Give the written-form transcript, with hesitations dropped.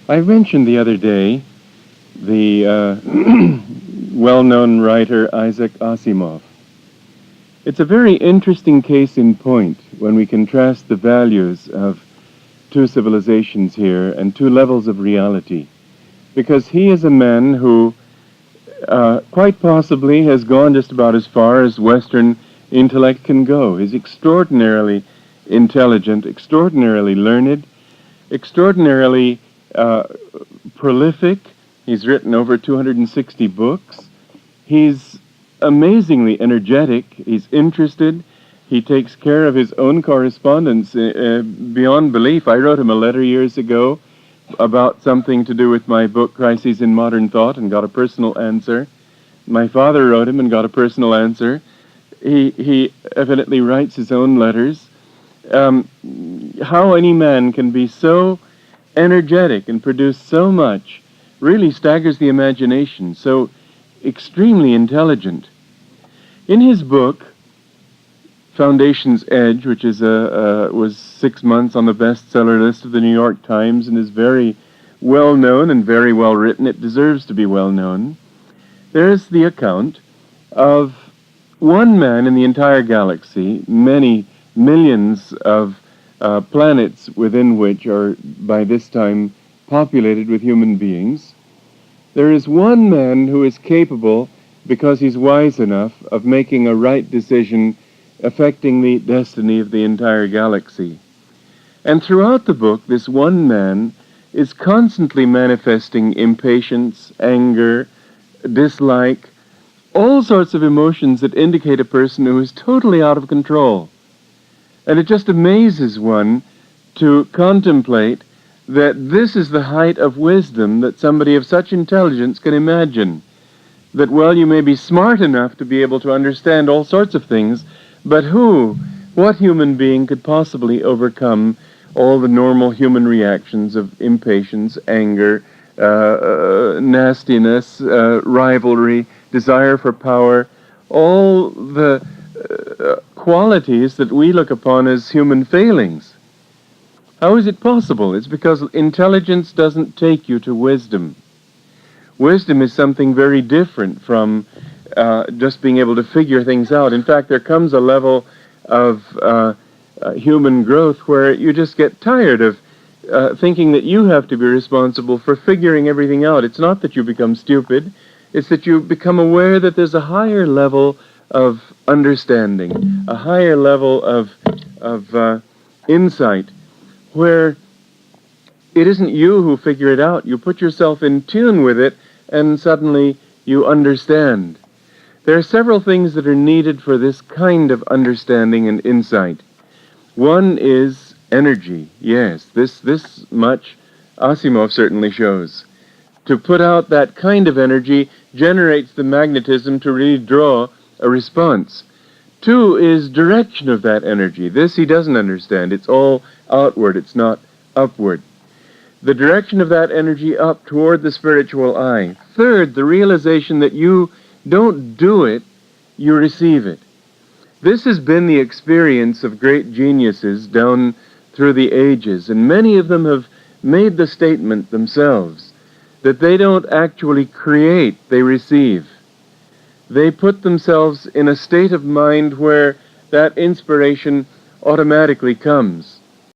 I mentioned the other day the well-known writer Isaac Asimov. It's a very interesting case in point when we contrast the values of two civilizations here and two levels of reality, because he is a man who quite possibly has gone just about as far as Western intellect can go. He's extraordinarily intelligent, extraordinarily learned, extraordinarily uh, prolific. He's written over 260 books. He's amazingly energetic. He's interested. He takes care of his own correspondence beyond belief. I wrote him a letter years ago about something to do with my book, Crises in Modern Thought, and got a personal answer. My father wrote him and got a personal answer. He evidently writes his own letters. How any man can be so energetic and produce so much really staggers the imagination, so extremely intelligent. In his book, Foundation's Edge, which is was 6 months on the bestseller list of the New York Times and is very well known and very well written, it deserves to be well known, there's the account of one man in the entire galaxy, many millions of planets within which are by this time populated with human beings. There is one man who is capable, because he's wise enough, of making a right decision affecting the destiny of the entire galaxy. And throughout the book, this one man is constantly manifesting impatience, anger, dislike, all sorts of emotions that indicate a person who is totally out of control. And it just amazes one to contemplate that this is the height of wisdom that somebody of such intelligence can imagine. That, well, you may be smart enough to be able to understand all sorts of things, but what human being could possibly overcome all the normal human reactions of impatience, anger, nastiness, rivalry, desire for power, all the qualities that we look upon as human failings? How is it possible? It's because intelligence doesn't take you to wisdom. Wisdom is something very different from just being able to figure things out. In fact, there comes a level of human growth where you just get tired of thinking that you have to be responsible for figuring everything out. It's not that you become stupid. It's that you become aware that there's a higher level of understanding, a higher level of insight, where it isn't you who figure it out. You put yourself in tune with it, and suddenly you understand. There are several things that are needed for this kind of understanding and insight. One is energy. Yes, this much Asimov certainly shows. To put out that kind of energy generates the magnetism to really draw a response. Two is direction of that energy. This he doesn't understand. It's all outward. It's not upward. The direction of that energy up toward the spiritual eye. Third, the realization that you don't do it, you receive it. This has been the experience of great geniuses down through the ages, and many of them have made the statement themselves that they don't actually create, they receive. They put themselves in a state of mind where that inspiration automatically comes.